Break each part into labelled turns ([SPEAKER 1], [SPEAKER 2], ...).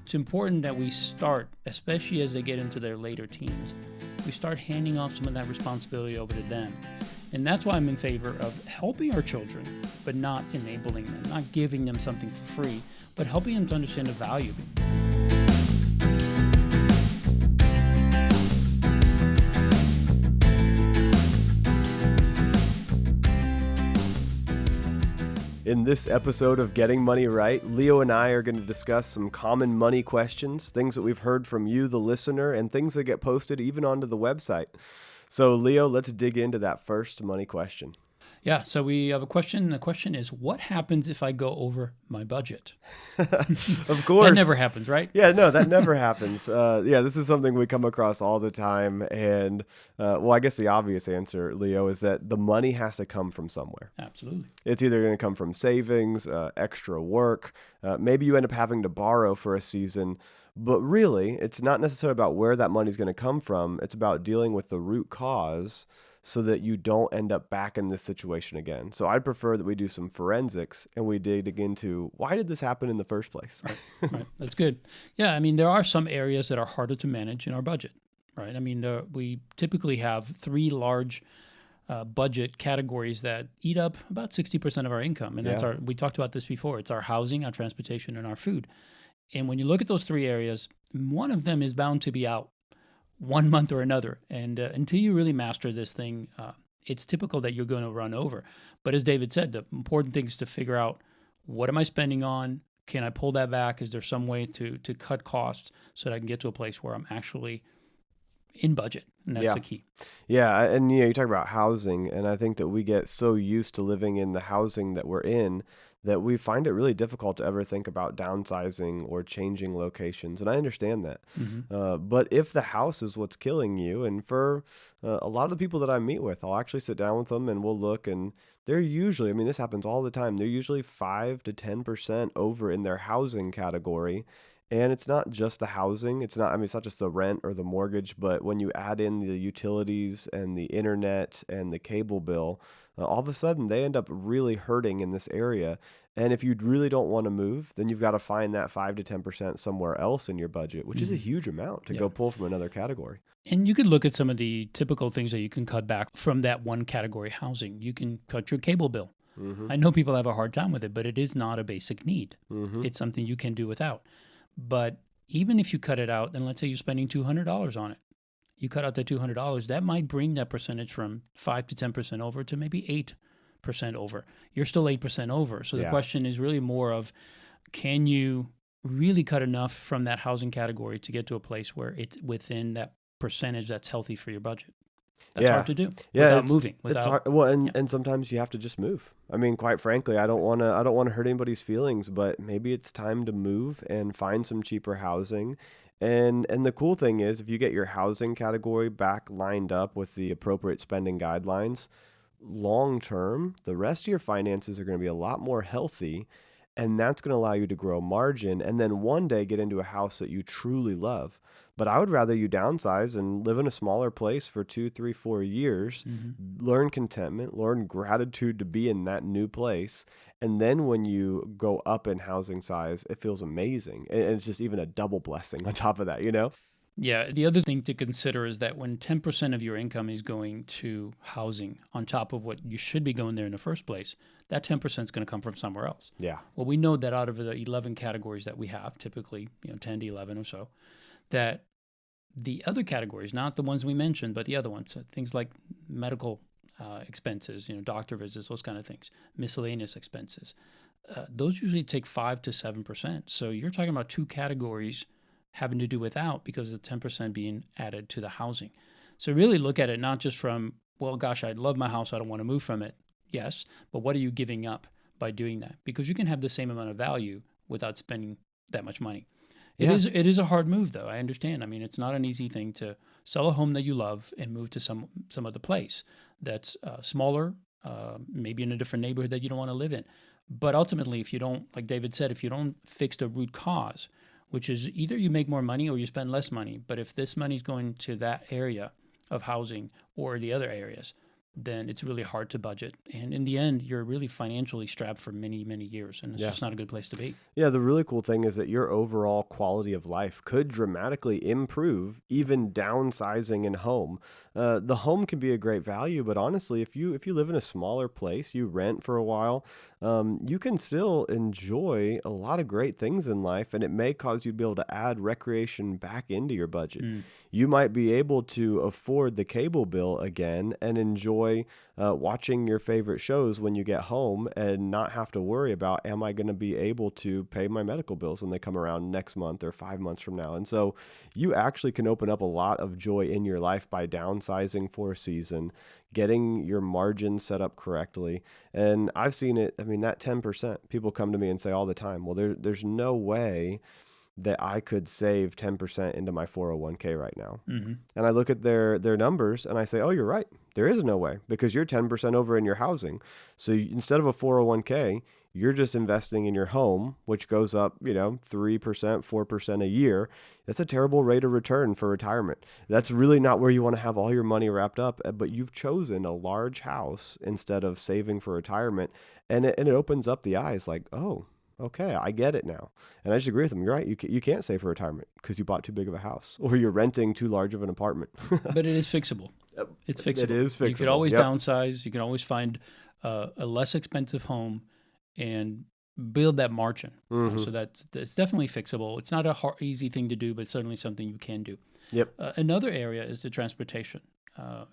[SPEAKER 1] it's important that we start, especially as they get into their later teens, we start handing off some of that responsibility over to them. And that's why I'm in favor of helping our children, but not enabling them, not giving them something for free, but helping them to understand the value.
[SPEAKER 2] In this episode of Getting Money Right, Leo and I are going to discuss some common money questions, things that we've heard from you, the listener, and things that get posted even onto the website. So, Leo, let's dig into that first money question.
[SPEAKER 1] Yeah, so we have a question. The question is, what happens if I go over my budget?
[SPEAKER 2] Of course.
[SPEAKER 1] That never happens, right?
[SPEAKER 2] Yeah, no, that never happens. This is something we come across all the time. And, I guess the obvious answer, Leo, is that the money has to come from somewhere.
[SPEAKER 1] Absolutely.
[SPEAKER 2] It's either going to come from savings, extra work. Maybe you end up having to borrow for a season. But really, it's not necessarily about where that money is going to come from. It's about dealing with the root cause so that you don't end up back in this situation again. So I'd prefer that we do some forensics and we dig into why did this happen in the first place?
[SPEAKER 1] Right. That's good. Yeah, I mean, there are some areas that are harder to manage in our budget, right? I mean, we typically have three large budget categories that eat up about 60% of our income. And that's we talked about this before. It's our housing, our transportation, and our food. And when you look at those three areas, one of them is bound to be out one month or another. And until you really master this thing, it's typical that you're going to run over. But as David said, the important thing is to figure out, what am I spending on? Can I pull that back? Is there some way to cut costs so that I can get to a place where I'm actually in budget? And that's the key.
[SPEAKER 2] Yeah, and you talk about housing, and I think that we get so used to living in the housing that we're in that we find it really difficult to ever think about downsizing or changing locations. And I understand that.
[SPEAKER 1] Mm-hmm.
[SPEAKER 2] But if the house is what's killing you, and for a lot of the people that I meet with, I'll actually sit down with them and we'll look, and they're usually, this happens all the time, they're usually 5 to 10% over in their housing category. And it's not just the housing. It's not just the rent or the mortgage, but when you add in the utilities and the internet and the cable bill, all of a sudden they end up really hurting in this area. And if you really don't want to move, then you've got to find that 5 to 10% somewhere else in your budget, which is a huge amount to go pull from another category.
[SPEAKER 1] And you could look at some of the typical things that you can cut back from that one category, housing. You can cut your cable bill. Mm-hmm. I know people have a hard time with it, but it is not a basic need. Mm-hmm. It's something you can do without. But even if you cut it out, and let's say you're spending $200 on it, you cut out that $200, that might bring that percentage from 5 to 10% over to maybe 8% over. You're still 8% over. So the question is really more of, can you really cut enough from that housing category to get to a place where it's within that percentage that's healthy for your budget? That's hard to do without moving.
[SPEAKER 2] It's hard. Well, and sometimes you have to just move. Quite frankly, I don't want to hurt anybody's feelings, but maybe it's time to move and find some cheaper housing. And the cool thing is, if you get your housing category back lined up with the appropriate spending guidelines, long term, the rest of your finances are going to be a lot more healthy. And that's going to allow you to grow margin and then one day get into a house that you truly love. But I would rather you downsize and live in a smaller place for 2, 3, 4 years, learn contentment, learn gratitude to be in that new place. And then when you go up in housing size, it feels amazing. And it's just even a double blessing on top of that,
[SPEAKER 1] Yeah, the other thing to consider is that when 10% of your income is going to housing on top of what you should be going there in the first place, that 10% is going to come from somewhere else.
[SPEAKER 2] Yeah.
[SPEAKER 1] Well, we know that out of the 11 categories that we have, typically 10 to 11 or so, that the other categories, not the ones we mentioned, but the other ones, things like medical expenses, doctor visits, those kind of things, miscellaneous expenses, those usually take 5 to 7%. So you're talking about two categories having to do without because of the 10% being added to the housing. So really look at it not just from, well, gosh, I love my house, I don't want to move from it. Yes, but what are you giving up by doing that? Because you can have the same amount of value without spending that much money. It is a hard move, though. I understand. It's not an easy thing to sell a home that you love and move to some other place that's smaller, maybe in a different neighborhood that you don't want to live in. But ultimately, if you don't, like David said, if you don't fix the root cause, which is either you make more money or you spend less money, but if this money is going to that area of housing or the other areas, then it's really hard to budget. And in the end, you're really financially strapped for many, many years. And it's
[SPEAKER 2] Yeah.
[SPEAKER 1] just not a good place to be.
[SPEAKER 2] Yeah, the really cool thing is that your overall quality of life could dramatically improve even downsizing in home. The home can be a great value, but honestly, if you live in a smaller place, you rent for a while, you can still enjoy a lot of great things in life, and it may cause you to be able to add recreation back into your budget.
[SPEAKER 1] Mm.
[SPEAKER 2] You might be able to afford the cable bill again and enjoy watching your favorite shows when you get home and not have to worry about, am I going to be able to pay my medical bills when they come around next month or 5 months from now? And so you actually can open up a lot of joy in your life by downsizing for a season, getting your margins set up correctly. And I've seen it. I mean, that 10%, people come to me and say all the time, well, there's no way that I could save 10% into my 401k right now.
[SPEAKER 1] Hmm.
[SPEAKER 2] And I look at their numbers and I say, "Oh, you're right. There is no way because you're 10% over in your housing. So instead of a 401k, you're just investing in your home, which goes up, 3%, 4% a year. That's a terrible rate of return for retirement. That's really not where you want to have all your money wrapped up, but you've chosen a large house instead of saving for retirement, and it opens up the eyes like, "Oh, okay, I get it now." And I just agree with them. You're right. You can't save for retirement because you bought too big of a house or you're renting too large of an apartment.
[SPEAKER 1] But it is fixable.
[SPEAKER 2] Yep.
[SPEAKER 1] It's
[SPEAKER 2] It
[SPEAKER 1] fixable.
[SPEAKER 2] is
[SPEAKER 1] You could
[SPEAKER 2] fixable.
[SPEAKER 1] always
[SPEAKER 2] Yep.
[SPEAKER 1] downsize. You can always find a less expensive home and build that margin.
[SPEAKER 2] Hmm.
[SPEAKER 1] So that's definitely fixable. It's not a easy thing to do, but certainly something you can do.
[SPEAKER 2] Yep.
[SPEAKER 1] Another area is the transportation.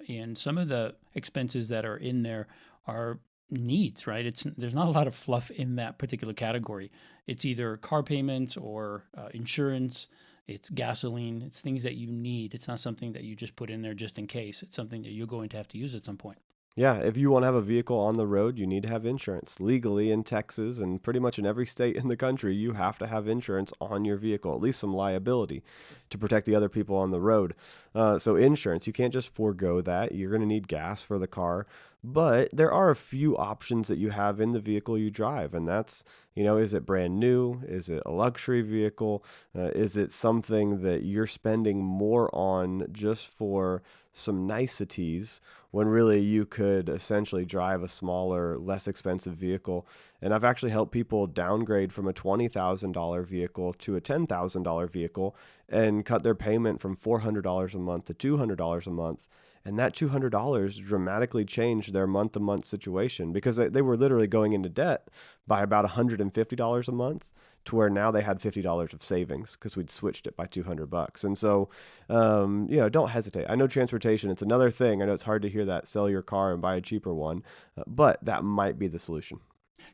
[SPEAKER 1] And some of the expenses that are in there are needs, right? There's not a lot of fluff in that particular category. It's either car payments or insurance. It's gasoline. It's things that you need. It's not something that you just put in there just in case. It's something that you're going to have to use at some point.
[SPEAKER 2] Yeah, if you want to have a vehicle on the road, you need to have insurance. Legally in Texas and pretty much in every state in the country, you have to have insurance on your vehicle, at least some liability to protect the other people on the road. So insurance, you can't just forego that. You're going to need gas for the car. But there are a few options that you have in the vehicle you drive, and that's, is it brand new? Is it a luxury vehicle? Is it something that you're spending more on just for some niceties when really you could essentially drive a smaller, less expensive vehicle? And I've actually helped people downgrade from a $20,000 vehicle to a $10,000 vehicle and cut their payment from $400 a month to $200 a month. And that $200 dramatically changed their month-to-month situation because they were literally going into debt by about $150 a month, to where now they had $50 of savings because we'd switched it by $200. And so, don't hesitate. I know transportation, it's another thing. I know it's hard to hear that, sell your car and buy a cheaper one, but that might be the solution.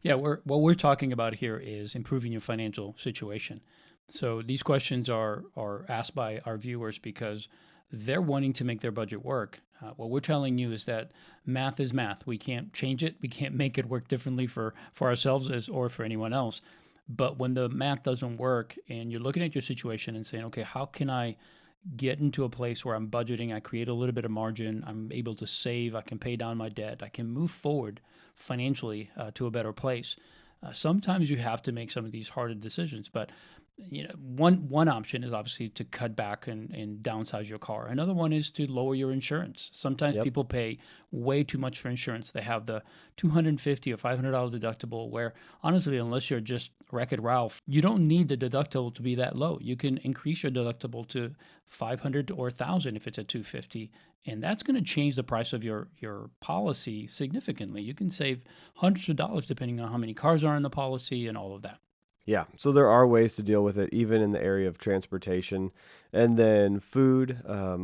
[SPEAKER 1] Yeah, what we're talking about here is improving your financial situation. So these questions are asked by our viewers because they're wanting to make their budget work. What we're telling you is that math is math. We can't change it. We can't make it work differently for ourselves or for anyone else. But when the math doesn't work and you're looking at your situation and saying, okay, how can I get into a place where I'm budgeting, I create a little bit of margin, I'm able to save, I can pay down my debt, I can move forward financially to a better place. Sometimes you have to make some of these harder decisions, but one option is obviously to cut back and downsize your car. Another one is to lower your insurance. Sometimes
[SPEAKER 2] Yep.
[SPEAKER 1] people pay way too much for insurance. They have the $250 or $500 deductible, where honestly, unless you're just Wreck-It Ralph, you don't need the deductible to be that low. You can increase your deductible to 500 or 1,000 if it's at 250, and that's going to change the price of your policy significantly. You can save hundreds of dollars depending on how many cars are in the policy and all of that.
[SPEAKER 2] Yeah, so there are ways to deal with it, even in the area of transportation. And then food,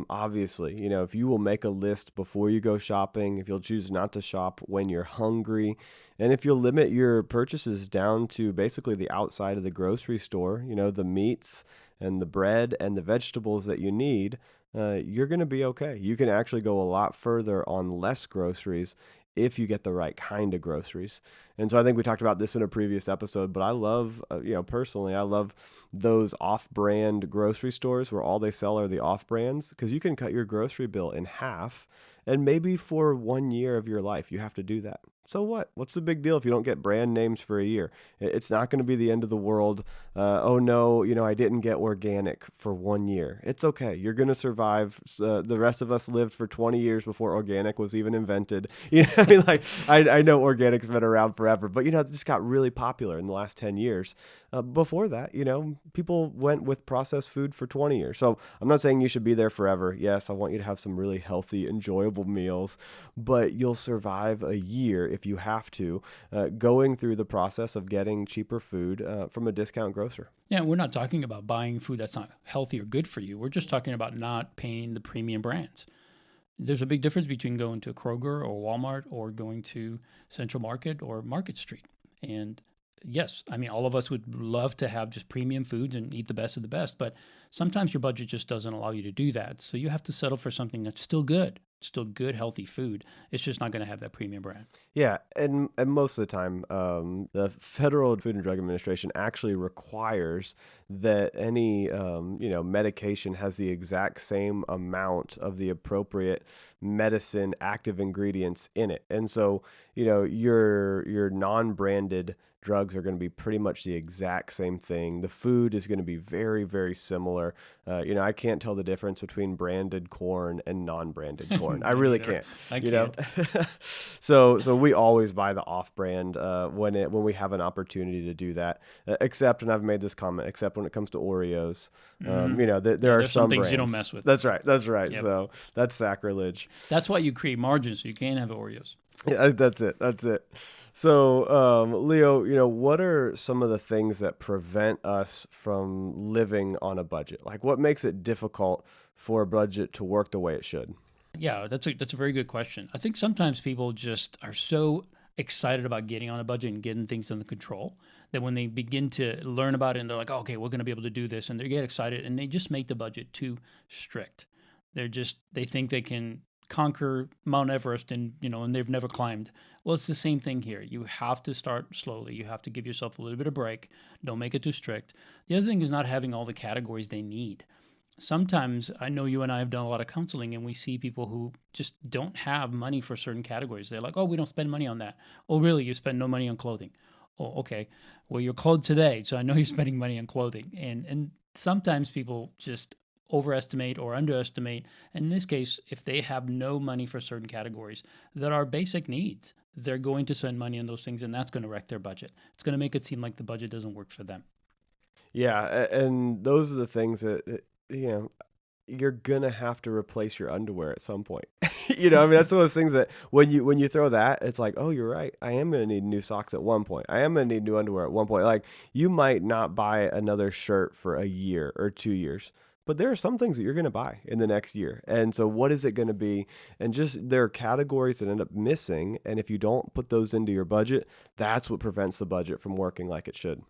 [SPEAKER 2] obviously, if you will make a list before you go shopping, if you'll choose not to shop when you're hungry, and if you'll limit your purchases down to basically the outside of the grocery store, the meats and the bread and the vegetables that you need, you're going to be okay. You can actually go a lot further on less groceries if you get the right kind of groceries. And so I think we talked about this in a previous episode, but I love, personally, I love those off-brand grocery stores where all they sell are the off-brands, because you can cut your grocery bill in half, and maybe for 1 year of your life, you have to do that. So what? What's the big deal if you don't get brand names for a year? It's not going to be the end of the world. Oh no, I didn't get organic for 1 year. It's okay. You're going to survive. The rest of us lived for 20 years before organic was even invented. I mean, like I know organic's been around forever, but it just got really popular in the last 10 years. Before that, people went with processed food for 20 years. So I'm not saying you should be there forever. Yes, I want you to have some really healthy, enjoyable meals, but you'll survive a year if you have to, going through the process of getting cheaper food from a discount grocer.
[SPEAKER 1] Yeah, we're not talking about buying food that's not healthy or good for you. We're just talking about not paying the premium brands. There's a big difference between going to Kroger or Walmart or going to Central Market or Market Street. And yes, I mean, all of us would love to have just premium foods and eat the best of the best, but sometimes your budget just doesn't allow you to do that. So you have to settle for something that's still good, healthy food. It's just not going to have that premium brand.
[SPEAKER 2] Yeah, and most of the time, the Federal Food and Drug Administration actually requires that any medication has the exact same amount of the appropriate medicine active ingredients in it, and so your non-branded drugs are going to be pretty much the exact same thing. The food is going to be very, very similar. I can't tell the difference between branded corn and non-branded corn. I
[SPEAKER 1] Me
[SPEAKER 2] really
[SPEAKER 1] neither.
[SPEAKER 2] can't.
[SPEAKER 1] I
[SPEAKER 2] You know,
[SPEAKER 1] can't.
[SPEAKER 2] so we always buy the off-brand when we have an opportunity to do that. Except, and I've made this comment, except when it comes to Oreos.
[SPEAKER 1] Mm.
[SPEAKER 2] There
[SPEAKER 1] Yeah,
[SPEAKER 2] are
[SPEAKER 1] there's some
[SPEAKER 2] some
[SPEAKER 1] things you don't
[SPEAKER 2] brands.
[SPEAKER 1] mess with.
[SPEAKER 2] That's right. That's right.
[SPEAKER 1] Yep.
[SPEAKER 2] So that's sacrilege.
[SPEAKER 1] That's why you create margins so you can't have Oreos.
[SPEAKER 2] Yeah, that's it. That's it. So, Leo, what are some of the things that prevent us from living on a budget? Like, what makes it difficult for a budget to work the way it should?
[SPEAKER 1] Yeah, that's a very good question. I think sometimes people just are so excited about getting on a budget and getting things under control that when they begin to learn about it and they're like, oh, okay, we're going to be able to do this, and they get excited and they just make the budget too strict. They think they can conquer Mount Everest and they've never climbed. Well, it's the same thing here. You have to start slowly. You have to give yourself a little bit of break. Don't make it too strict. The other thing is not having all the categories they need. Sometimes I know you and I have done a lot of counseling and we see people who just don't have money for certain categories. They're like, oh, we don't spend money on that. Oh, really? You spend no money on clothing? Oh, okay. Well, you're clothed today, so I know you're spending money on clothing. And sometimes people just overestimate or underestimate. And in this case, if they have no money for certain categories that are basic needs, they're going to spend money on those things and that's going to wreck their budget. It's going to make it seem like the budget doesn't work for them.
[SPEAKER 2] Yeah, and those are the things that you're gonna have to replace your underwear at some point. I mean, that's one of those things that when you throw that, it's like, oh, you're right. I am gonna need new socks at one point. I am gonna need new underwear at one point. Like, you might not buy another shirt for a year or 2 years. But there are some things that you're going to buy in the next year. And so what is it going to be? And just there are categories that end up missing. And if you don't put those into your budget, that's what prevents the budget from working like it should.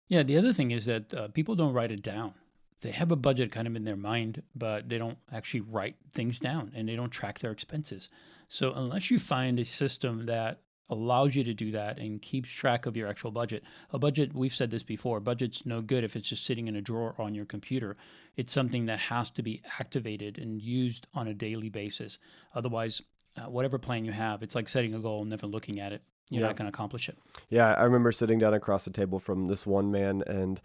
[SPEAKER 1] Yeah, the other thing is that people don't write it down. They have a budget kind of in their mind, but they don't actually write things down and they don't track their expenses. So, unless you find a system that allows you to do that and keeps track of your actual budget, a budget, we've said this before, budget's no good if it's just sitting in a drawer on your computer. It's something that has to be activated and used on a daily basis. Otherwise, whatever plan you have, it's like setting a goal and never looking at it. You're
[SPEAKER 2] Yeah.
[SPEAKER 1] not going to accomplish it.
[SPEAKER 2] Yeah, I remember sitting down across the table from this one man, and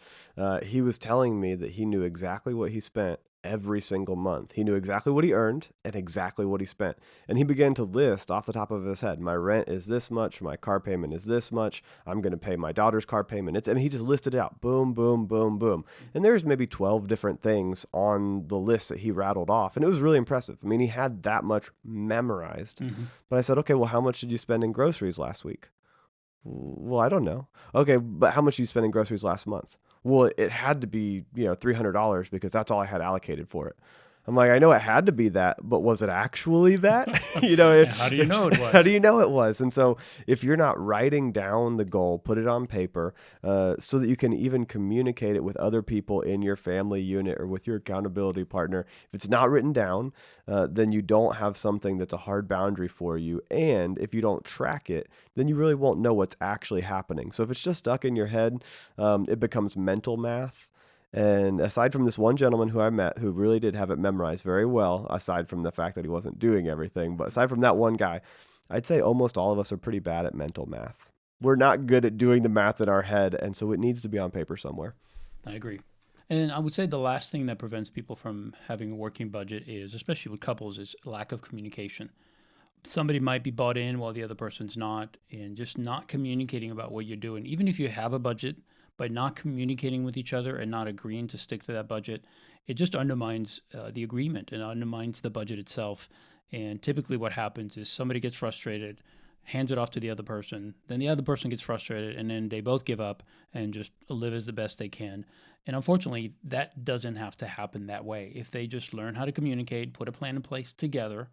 [SPEAKER 2] he was telling me that he knew exactly what he spent every single month. He knew exactly what he earned and exactly what he spent. And he began to list off the top of his head, my rent is this much, my car payment is this much, I'm going to pay my daughter's car payment. I mean, he just listed it out. Boom, boom, boom, boom. And there's maybe 12 different things on the list that he rattled off. And it was really impressive. I mean, he had that much memorized.
[SPEAKER 1] Mm-hmm.
[SPEAKER 2] But I said, okay, well, how much did you spend in groceries last week? Well, I don't know. Okay, but how much did you spend in groceries last month? Well, it had to be, $300 because that's all I had allocated for it. I'm like, I know it had to be that, but was it actually that?
[SPEAKER 1] How do you know it
[SPEAKER 2] How do
[SPEAKER 1] was?
[SPEAKER 2] you know it was? And so if you're not writing down the goal, put it on paper so that you can even communicate it with other people in your family unit or with your accountability partner. If it's not written down, then you don't have something that's a hard boundary for you. And if you don't track it, then you really won't know what's actually happening. So if it's just stuck in your head, it becomes mental math. And aside from this one gentleman who I met who really did have it memorized very well, aside from the fact that he wasn't doing everything, but aside from that one guy, I'd say almost all of us are pretty bad at mental math. We're not good at doing the math in our head, and so it needs to be on paper somewhere.
[SPEAKER 1] I agree. And I would say the last thing that prevents people from having a working budget is, especially with couples, is lack of communication. Somebody might be bought in while the other person's not, and just not communicating about what you're doing. Even if you have a budget, by not communicating with each other and not agreeing to stick to that budget, it just undermines the agreement and undermines the budget itself. And typically, what happens is somebody gets frustrated, hands it off to the other person, then the other person gets frustrated, and then they both give up and just live as the best they can. And unfortunately, that doesn't have to happen that way. If they just learn how to communicate, put a plan in place together,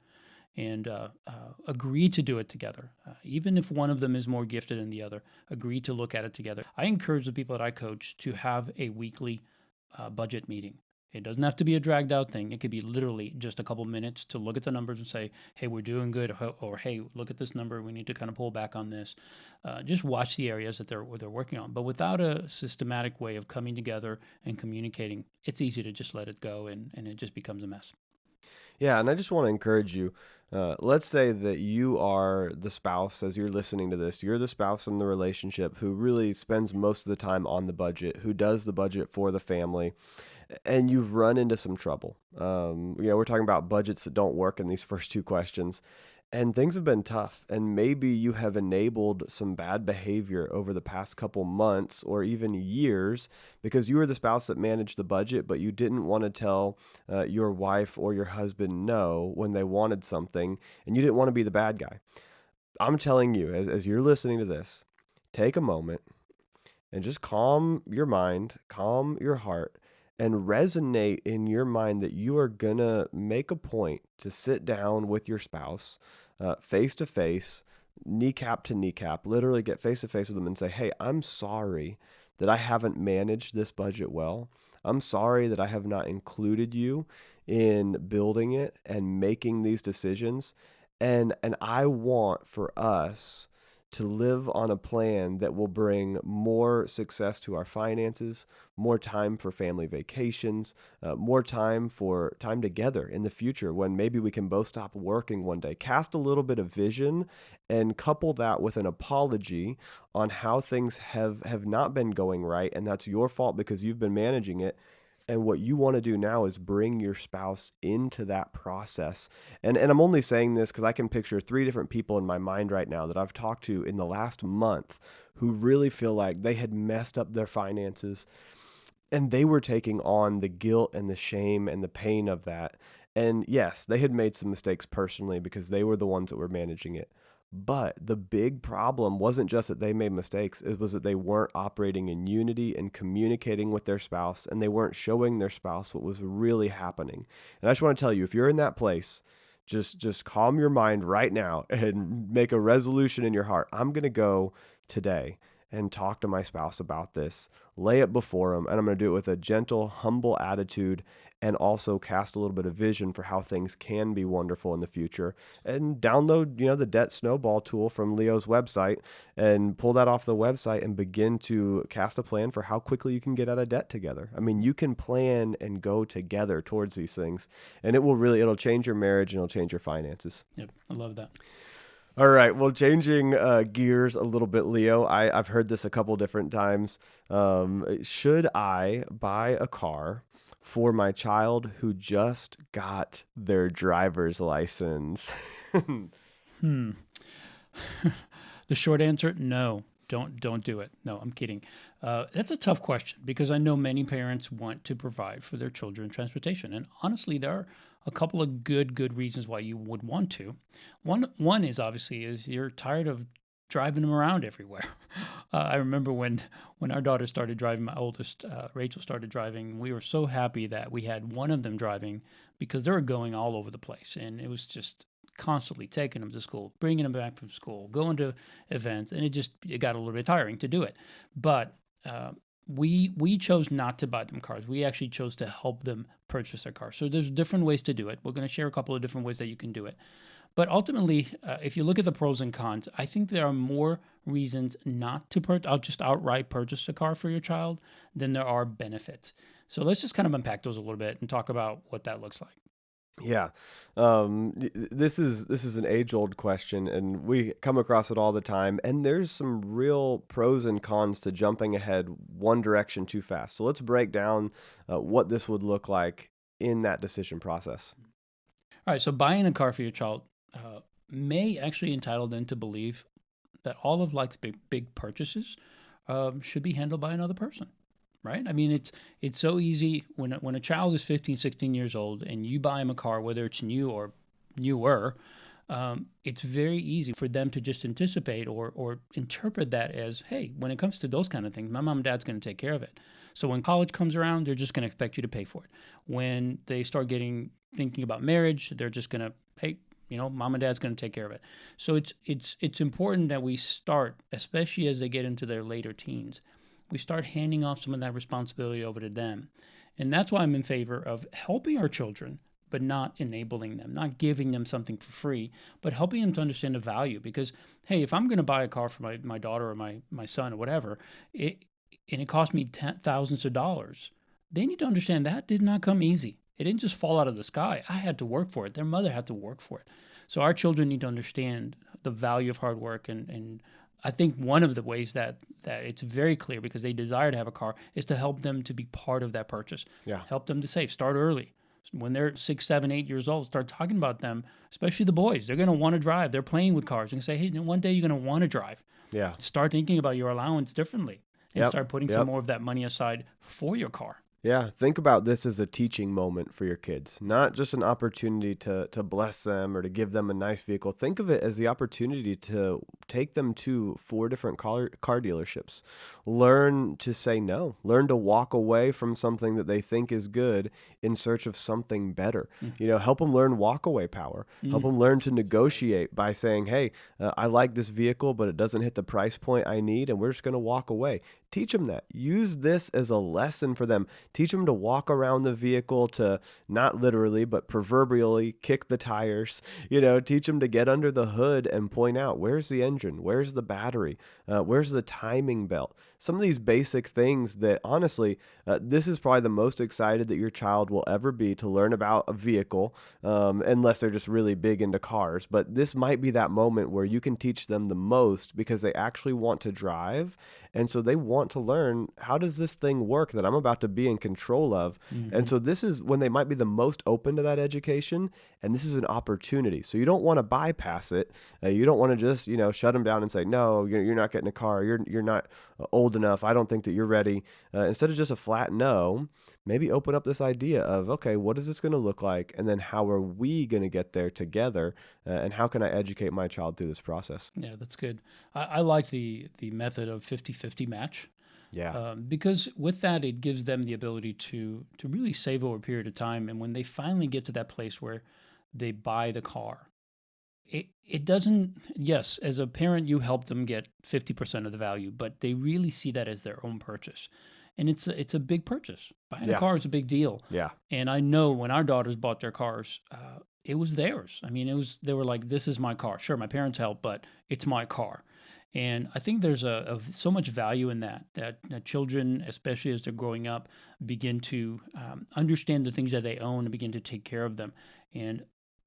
[SPEAKER 1] and agree to do it together. Even if one of them is more gifted than the other, agree to look at it together. I encourage the people that I coach to have a weekly budget meeting. It doesn't have to be a dragged out thing. It could be literally just a couple minutes to look at the numbers and say, hey, we're doing good, or hey, look at this number. We need to kind of pull back on this. Just watch the areas that they're working on. But without a systematic way of coming together and communicating, it's easy to just let it go, and it just becomes a mess.
[SPEAKER 2] Yeah, and I just want to encourage you. Let's say that you are the spouse as you're listening to this. You're the spouse in the relationship who really spends most of the time on the budget, who does the budget for the family, and you've run into some trouble. We're talking about budgets that don't work in these first two questions. And things have been tough, and maybe you have enabled some bad behavior over the past couple months or even years because you were the spouse that managed the budget, but you didn't want to tell your wife or your husband no when they wanted something, and you didn't want to be the bad guy. I'm telling you, as you're listening to this, take a moment and just calm your mind, calm your heart, and resonate in your mind that you are gonna make a point to sit down with your spouse, face to face, kneecap to kneecap, literally get face to face with them and say, hey, I'm sorry that I haven't managed this budget well. I'm sorry that I have not included you in building it and making these decisions. And I want for us to live on a plan that will bring more success to our finances, more time for family vacations, more time for time together in the future when maybe we can both stop working one day. Cast a little bit of vision and couple that with an apology on how things have not been going right, and that's your fault because you've been managing it. And what you want to do now is bring your spouse into that process. And I'm only saying this because I can picture three different people in my mind right now that I've talked to in the last month who really feel like they had messed up their finances and they were taking on the guilt and the shame and the pain of that. And yes, they had made some mistakes personally because they were the ones that were managing it. But the big problem wasn't just that they made mistakes, it was that they weren't operating in unity and communicating with their spouse, and they weren't showing their spouse what was really happening. And I just want to tell you, if you're in that place, just calm your mind right now and make a resolution in your heart. I'm going to go today and talk to my spouse about this, lay it before him, and I'm going to do it with a gentle, humble attitude and also cast a little bit of vision for how things can be wonderful in the future. And download, the debt snowball tool from Leo's website and pull that off the website and begin to cast a plan for how quickly you can get out of debt together. I mean, you can plan and go together towards these things, and it'll change your marriage and it'll change your finances.
[SPEAKER 1] Yep, I love that.
[SPEAKER 2] All right. Well, changing gears a little bit, Leo, I've heard this a couple different times. Should I buy a car for my child who just got their driver's license?
[SPEAKER 1] Hmm. The short answer, no. Don't do it. No, I'm kidding. That's a tough question because I know many parents want to provide for their children transportation, and honestly, there are a couple of good reasons why you would want to. One is obviously is you're tired of driving them around everywhere. I remember when our daughter started driving, my oldest Rachel started driving. We were so happy that we had one of them driving because they were going all over the place, and it was just constantly taking them to school, bringing them back from school, going to events, and it got a little bit tiring to do it. But we chose not to buy them cars. We actually chose to help them purchase their car. So there's different ways to do it. We're going to share a couple of different ways that you can do it. But ultimately, if you look at the pros and cons, I think there are more reasons not to just outright purchase a car for your child than there are benefits. So let's just kind of unpack those a little bit and talk about what that looks like.
[SPEAKER 2] Yeah. This is an age-old question, and we come across it all the time. And there's some real pros and cons to jumping ahead one direction too fast. So let's break down what this would look like in that decision process.
[SPEAKER 1] All right, so buying a car for your child may actually entitle them to believe that all of life's big purchases should be handled by another person, right? I mean, it's so easy when a child is 15, 16 years old and you buy them a car, whether it's new or newer. It's very easy for them to just anticipate or interpret that as, hey, when it comes to those kind of things, my mom and dad's going to take care of it. So when college comes around, they're just going to expect you to pay for it. When they start thinking about marriage, they're just going to, hey, mom and dad's going to take care of it. So it's important that we start, especially as they get into their later teens, we start handing off some of that responsibility over to them. And that's why I'm in favor of helping our children, but not enabling them, not giving them something for free, but helping them to understand the value. Because, hey, if I'm going to buy a car for my daughter or my son or whatever, and it cost me thousands of dollars, they need to understand that did not come easy. It didn't just fall out of the sky. I had to work for it. Their mother had to work for it. So our children need to understand the value of hard work. And I think one of the ways that it's very clear because they desire to have a car is to help them to be part of that purchase.
[SPEAKER 2] Yeah.
[SPEAKER 1] Help them to save. Start early. When they're 6, 7, 8 years old, start talking about them, especially the boys. They're going to want to drive. They're playing with cars. And say, hey, one day you're going to want to drive.
[SPEAKER 2] Yeah.
[SPEAKER 1] Start thinking about your allowance differently and
[SPEAKER 2] Yep.
[SPEAKER 1] start putting some
[SPEAKER 2] Yep.
[SPEAKER 1] more of that money aside for your car.
[SPEAKER 2] Yeah, think about this as a teaching moment for your kids, not just an opportunity to bless them or to give them a nice vehicle. Think of it as the opportunity to take them to 4 different car dealerships. Learn to say no. Learn to walk away from something that they think is good in search of something better. Help them learn walk away power. Help
[SPEAKER 1] Mm.
[SPEAKER 2] them learn to negotiate by saying, "Hey, I like this vehicle, but it doesn't hit the price point I need, and we're just going to walk away." Teach them that. Use this as a lesson for them. Teach them to walk around the vehicle, to not literally, but proverbially kick the tires. Teach them to get under the hood and point out, where's the engine? Where's the battery? Where's the timing belt? Some of these basic things that honestly, this is probably the most excited that your child will ever be to learn about a vehicle, unless they're just really big into cars. But this might be that moment where you can teach them the most because they actually want to drive. And so they want to learn, how does this thing work that I'm about to be in control of? And
[SPEAKER 1] Hmm.
[SPEAKER 2] so this is when they might be the most open to that education. And this is an opportunity. So you don't want to bypass it. You don't want to just, shut them down and say, no, you're not getting a car. You're not old enough. I don't think that you're ready. Instead of just a flat no, maybe open up this idea of, okay, what is this going to look like? And then how are we going to get there together? And how can I educate my child through this process?
[SPEAKER 1] Yeah, that's good. I like the method of 50-50 match
[SPEAKER 2] Yeah.
[SPEAKER 1] because with that, it gives them the ability to really save over a period of time. And when they finally get to that place where they buy the car, it doesn't, yes, as a parent, you help them get 50% of the value, but they really see that as their own purchase. And it's a big purchase. Buying a
[SPEAKER 2] Yeah.
[SPEAKER 1] car is a big deal.
[SPEAKER 2] Yeah.
[SPEAKER 1] And I know when our daughters bought their cars, it was theirs. I mean, they were like, this is my car. Sure, my parents helped, but it's my car. And I think there's so much value in that children, especially as they're growing up, begin to understand the things that they own and begin to take care of them. And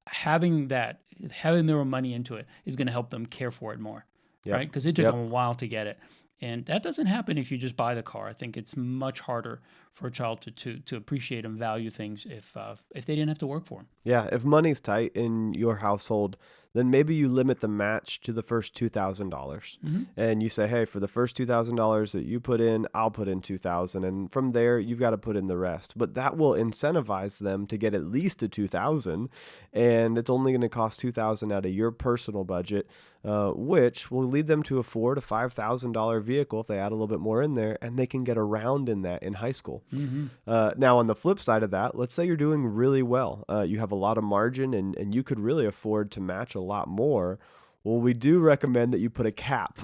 [SPEAKER 1] having their own money into it is going to help them care for it more,
[SPEAKER 2] Yep.
[SPEAKER 1] right? Because it took them
[SPEAKER 2] Yep.
[SPEAKER 1] a while to get it. And that doesn't happen if you just buy the car. I think it's much harder for a child to appreciate and value things if they didn't have to work for them.
[SPEAKER 2] Yeah, if money's tight in your household, then maybe you limit the match to the first $2,000.
[SPEAKER 1] Hmm.
[SPEAKER 2] And you say, hey, for the first $2,000 that you put in, I'll put in 2,000. And from there, you've got to put in the rest. But that will incentivize them to get at least to 2,000. And it's only going to cost 2,000 out of your personal budget, which will lead them to a $4,000 to $5,000 vehicle if they add a little bit more in there, and they can get around in that in high school.
[SPEAKER 1] Hmm.
[SPEAKER 2] Now, on the flip side of that, let's say you're doing really well. You have a lot of margin and you could really afford to match a lot more. Well, we do recommend that you put a cap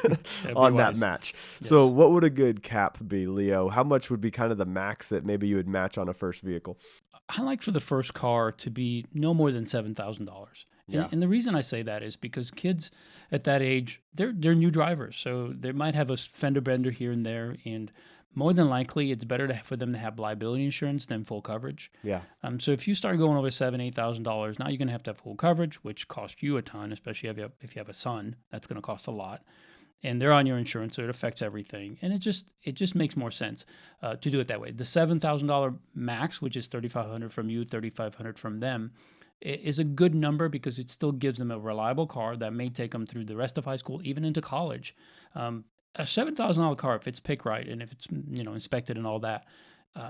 [SPEAKER 1] That'd be
[SPEAKER 2] on that
[SPEAKER 1] wise.
[SPEAKER 2] match. So,
[SPEAKER 1] Yes.
[SPEAKER 2] what would a good cap be, Leo? How much would be kind of the max that maybe you would match on a first vehicle?
[SPEAKER 1] I like for the first car to be no more than $7,000. And,
[SPEAKER 2] Yeah.
[SPEAKER 1] and the reason I say that is because kids at that age, they're new drivers. So they might have a fender bender here and there. And more than likely it's better for them to have liability insurance than full coverage.
[SPEAKER 2] Yeah.
[SPEAKER 1] So if you start going over $7,000, $8,000, now you're going to have full coverage, which costs you a ton, especially if you have a son. That's going to cost a lot, and they're on your insurance, so it affects everything. And it just makes more sense to do it that way. The $7,000 max, which is $3,500 from you, $3,500 from them, is a good number because it still gives them a reliable car that may take them through the rest of high school, even into college. A $7,000 car, if it's picked right and if it's inspected and all that,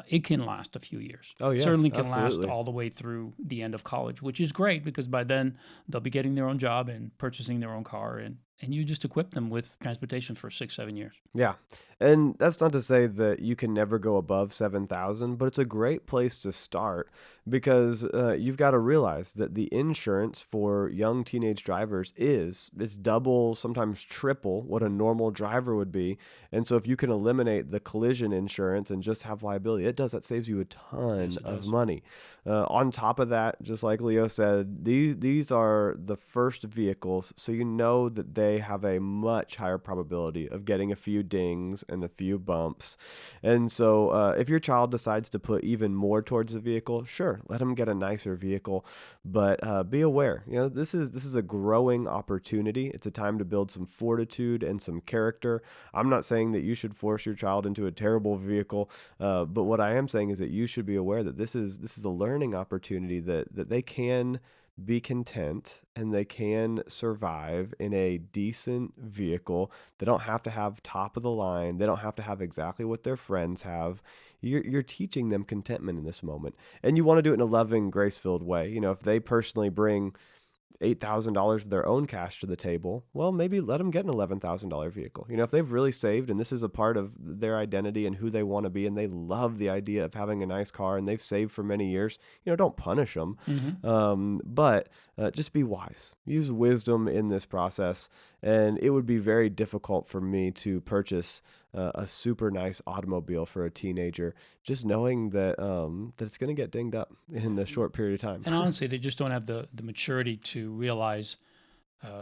[SPEAKER 1] it can last a few years.
[SPEAKER 2] Oh
[SPEAKER 1] It
[SPEAKER 2] yeah,
[SPEAKER 1] certainly can last
[SPEAKER 2] absolutely.
[SPEAKER 1] all the way through the end of college, which is great because by then they'll be getting their own job and purchasing their own car, and you just equip them with transportation for 6, 7 years.
[SPEAKER 2] Yeah. And that's not to say that you can never go above 7,000, but it's a great place to start because you've got to realize that the insurance for young teenage drivers it's double, sometimes triple what a normal driver would be. And so if you can eliminate the collision insurance and just have liability, that saves you a ton
[SPEAKER 1] Yes, it
[SPEAKER 2] of
[SPEAKER 1] does.
[SPEAKER 2] money. On top of that, just like Leo said, these are the first vehicles, so you know that they have a much higher probability of getting a few dings and a few bumps. And so, if your child decides to put even more towards the vehicle, sure, let them get a nicer vehicle, but be aware. You know, this is a growing opportunity. It's a time to build some fortitude and some character. I'm not saying that you should force your child into a terrible vehicle. But what I am saying is that you should be aware that this is a learning opportunity that they can be content and they can survive in a decent vehicle. They don't have to have top of the line. They don't have to have exactly what their friends have. You're teaching them contentment in this moment, and you want to do it in a loving, grace-filled way. You know, if they personally bring $8,000 of their own cash to the table, well, maybe let them get an $11,000 vehicle. You know, if they've really saved and this is a part of their identity and who they want to be, and they love the idea of having a nice car and they've saved for many years, don't punish them.
[SPEAKER 1] Hmm.
[SPEAKER 2] But just be wise. Use wisdom in this process. And it would be very difficult for me to purchase a super nice automobile for a teenager, just knowing that it's going to get dinged up in a short period of time.
[SPEAKER 1] And honestly, they just don't have the maturity to realize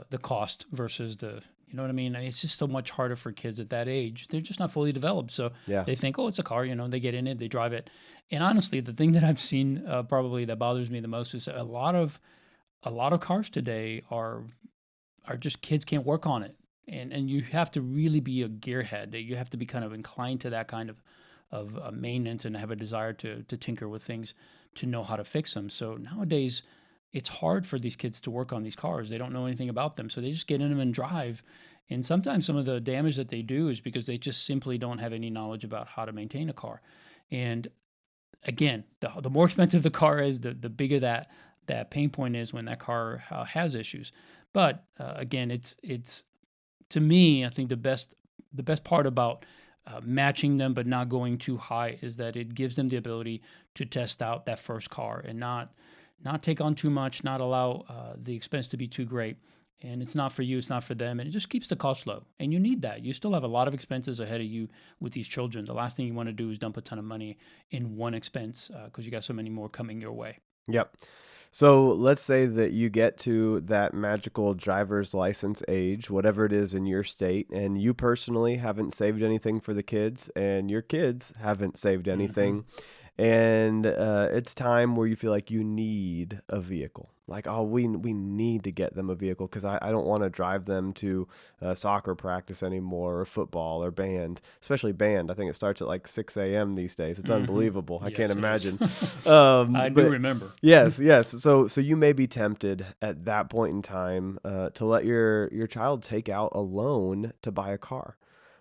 [SPEAKER 1] the cost versus you know what I mean? It's just so much harder for kids at that age. They're just not fully developed. So
[SPEAKER 2] Yeah.
[SPEAKER 1] they think, oh, it's a car, they get in it, they drive it. And honestly, the thing that I've seen probably that bothers me the most is a lot of cars today are just kids can't work on it. And you have to really be a gearhead. You have to be kind of inclined to that kind of maintenance and have a desire to tinker with things to know how to fix them. So nowadays, it's hard for these kids to work on these cars. They don't know anything about them, so they just get in them and drive. And sometimes some of the damage that they do is because they just simply don't have any knowledge about how to maintain a car. And again, the more expensive the car is, the bigger that pain point is when that car has issues. But again, it's to me, I think the best part about matching them but not going too high is that it gives them the ability to test out that first car and not take on too much, not allow the expense to be too great. And it's not for you, it's not for them, and it just keeps the cost low. And you need that. You still have a lot of expenses ahead of you with these children. The last thing you want to do is dump a ton of money in one expense because you got so many more coming your way.
[SPEAKER 2] Yep. So let's say that you get to that magical driver's license age, whatever it is in your state, and you personally haven't saved anything for the kids, and your kids haven't saved
[SPEAKER 1] Hmm.
[SPEAKER 2] anything. And it's time where you feel like you need a vehicle. Like, oh, we need to get them a vehicle because I don't want to drive them to soccer practice anymore, or football, or band, especially band. I think it starts at like 6 a.m. these days. It's
[SPEAKER 1] Hmm.
[SPEAKER 2] unbelievable. I can't
[SPEAKER 1] Yes, it is.
[SPEAKER 2] imagine.
[SPEAKER 1] I do
[SPEAKER 2] But
[SPEAKER 1] remember.
[SPEAKER 2] yes. So you may be tempted at that point in time to let your child take out a loan to buy a car.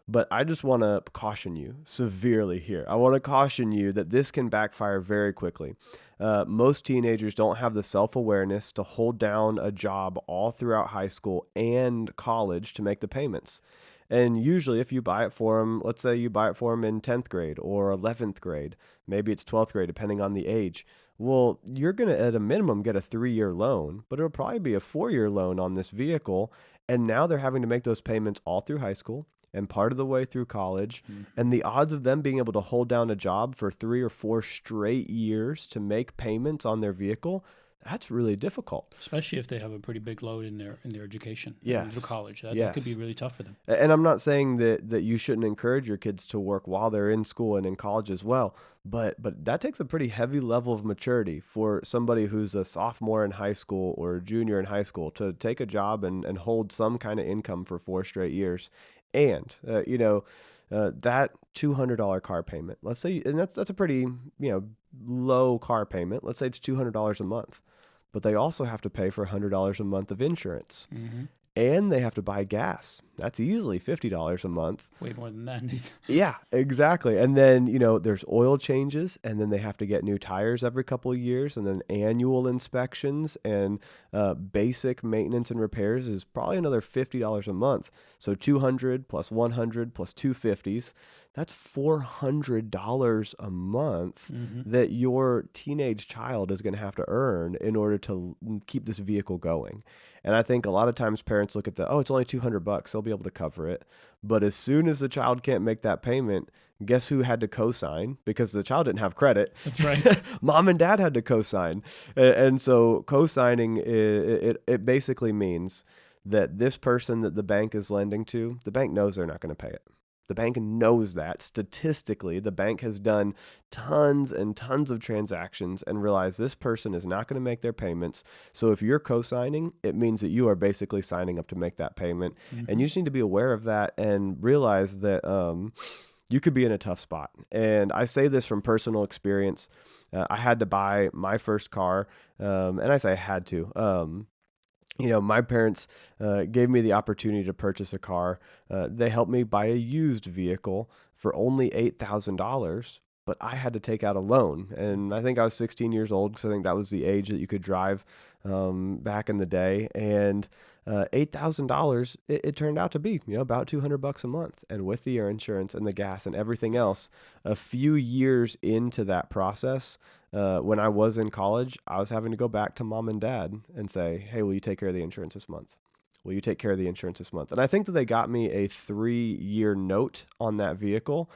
[SPEAKER 2] But I just want to caution you severely here. I want to caution you that this can backfire very quickly. Most teenagers don't have the self awareness to hold down a job all throughout high school and college to make the payments. And usually, if you buy it for them, let's say you buy it for them in 10th grade or 11th grade, maybe it's 12th grade, depending on the age. Well, you're going to, at a minimum, get a 3 year loan, but it'll probably be a 4 year loan on this vehicle. And now they're having to make those payments all through high school and part of the way through college.
[SPEAKER 1] Hmm.
[SPEAKER 2] And the odds of them being able to hold down a job for 3 or 4 straight years to make payments on their vehicle, That's really difficult.
[SPEAKER 1] especially if they have a pretty big load in their education and through
[SPEAKER 2] Yes.
[SPEAKER 1] college. That could be
[SPEAKER 2] Yes.
[SPEAKER 1] really tough for them.
[SPEAKER 2] And I'm not saying that you shouldn't encourage your kids to work while they're in school and in college as well, but that takes a pretty heavy level of maturity for somebody who's a sophomore in high school or a junior in high school to take a job and hold some kind of income for 4 straight years. And that $200 car payment, let's say, and that's a pretty low car payment. Let's say it's $200 a month, but they also have to pay for $100 a month of insurance,
[SPEAKER 1] Hmm.
[SPEAKER 2] and they have to buy gas. That's easily $50 a month.
[SPEAKER 1] Way more than that.
[SPEAKER 2] Yeah, exactly. And then, there's oil changes, and then they have to get new tires every couple of years, and then annual inspections and basic maintenance and repairs is probably another $50 a month. So 200 plus 100 plus 250s, that's $400 a month
[SPEAKER 1] Hmm.
[SPEAKER 2] that your teenage child is going to have to earn in order to keep this vehicle going. And I think a lot of times parents look at it's only $200, they'll be able to cover it. But as soon as the child can't make that payment, guess who had to co-sign? Because the child didn't have credit.
[SPEAKER 1] That's right.
[SPEAKER 2] Mom and dad had to co-sign. And so co-signing, it basically means that this person that the bank is lending to, the bank knows they're not going to pay it. The bank knows that statistically. The bank has done tons and tons of transactions and realized this person is not going to make their payments. So if you're co-signing, it means that you are basically signing up to make that payment. And
[SPEAKER 1] Hmm.
[SPEAKER 2] you just need to be aware of that and realize that you could be in a tough spot. And I say this from personal experience. I had to buy my first car, and I say I had to. My parents gave me the opportunity to purchase a car. They helped me buy a used vehicle for only $8,000, but I had to take out a loan. And I think I was 16 years old because I think that was the age that you could drive back in the day. And $8,000, it turned out to be, about $200 a month. And with the air insurance and the gas and everything else, a few years into that process, when I was in college, I was having to go back to mom and dad and say, hey, will you take care of the insurance this month? Will you take care of the insurance this month? And I think that they got me a 3-year note on that vehicle,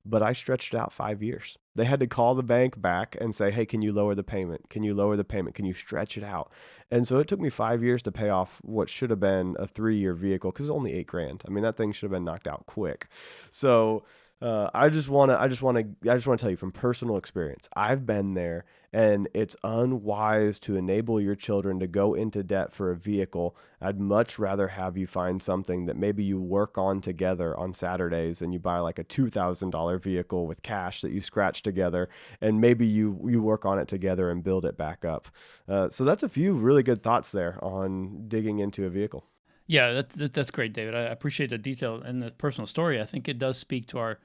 [SPEAKER 2] but I stretched it out 5 years. They had to call the bank back and say, hey, can you lower the payment? Can you lower the payment? Can you stretch it out? And so it took me 5 years to pay off what should have been a 3-year vehicle because it's only $8,000. I mean, that thing should have been knocked out quick. So I just want to tell you from personal experience. I've been there, and it's unwise to enable your children to go into debt for a vehicle. I'd much rather have you find something that maybe you work on together on Saturdays, and you buy like a $2,000 vehicle with cash that you scratch together, and maybe you work on it together and build it back up. So that's a few really good thoughts there on digging into a vehicle.
[SPEAKER 1] Yeah, that's great, David. I appreciate the detail and the personal story. I think it does speak to our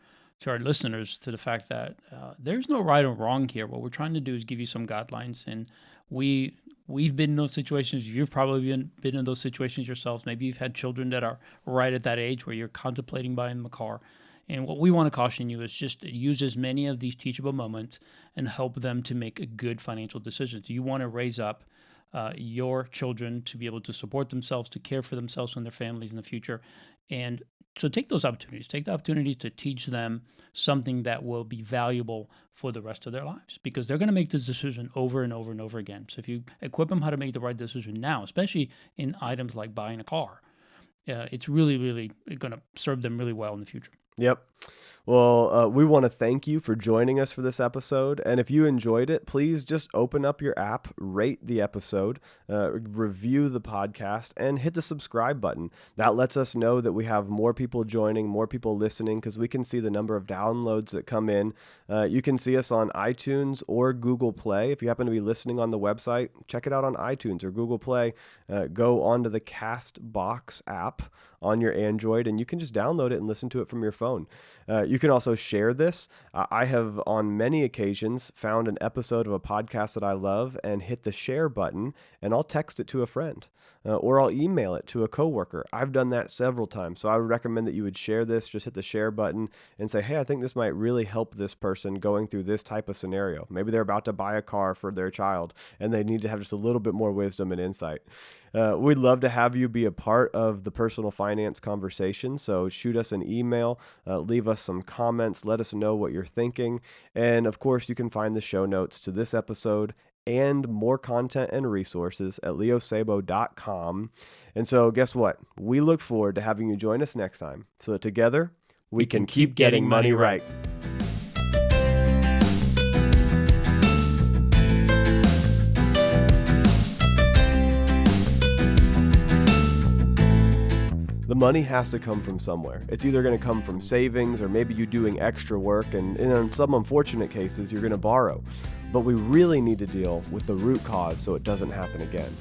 [SPEAKER 1] listeners to the fact that there's no right or wrong here. What we're trying to do is give you some guidelines, and we've been in those situations. You've probably been in those situations yourselves. Maybe you've had children that are right at that age where you're contemplating buying them a car. And what we want to caution you is just use as many of these teachable moments and help them to make good financial decisions. You want to raise up your children to be able to support themselves, to care for themselves and their families in the future. And so take those opportunities. Take the opportunity to teach them something that will be valuable for the rest of their lives because they're going to make this decision over and over and over again. So if you equip them how to make the right decision now, especially in items like buying a car, it's really, really going to serve them really well in the future.
[SPEAKER 2] Yep. Well, we want to thank you for joining us for this episode. And if you enjoyed it, please just open up your app, rate the episode, review the podcast, and hit the subscribe button. That lets us know that we have more people joining, more people listening, because we can see the number of downloads that come in. You can see us on iTunes or Google Play. If you happen to be listening on the website, check it out on iTunes or Google Play. Go onto the Castbox app on your Android, and you can just download it and listen to it from your phone. You can also share this. I have on many occasions found an episode of a podcast that I love and hit the share button, and I'll text it to a friend or I'll email it to a coworker. I've done that several times. So I would recommend that you would share this. Just hit the share button and say, hey, I think this might really help this person going through this type of scenario. Maybe they're about to buy a car for their child and they need to have just a little bit more wisdom and insight. We'd love to have you be a part of the personal finance conversation. So shoot us an email, leave us some comments, let us know what you're thinking. And of course, you can find the show notes to this episode and more content and resources at leosabo.com. And so guess what? We look forward to having you join us next time so that together we can keep getting money right. The money has to come from somewhere. It's either going to come from savings or maybe you doing extra work, and in some unfortunate cases, you're going to borrow. But we really need to deal with the root cause so it doesn't happen again.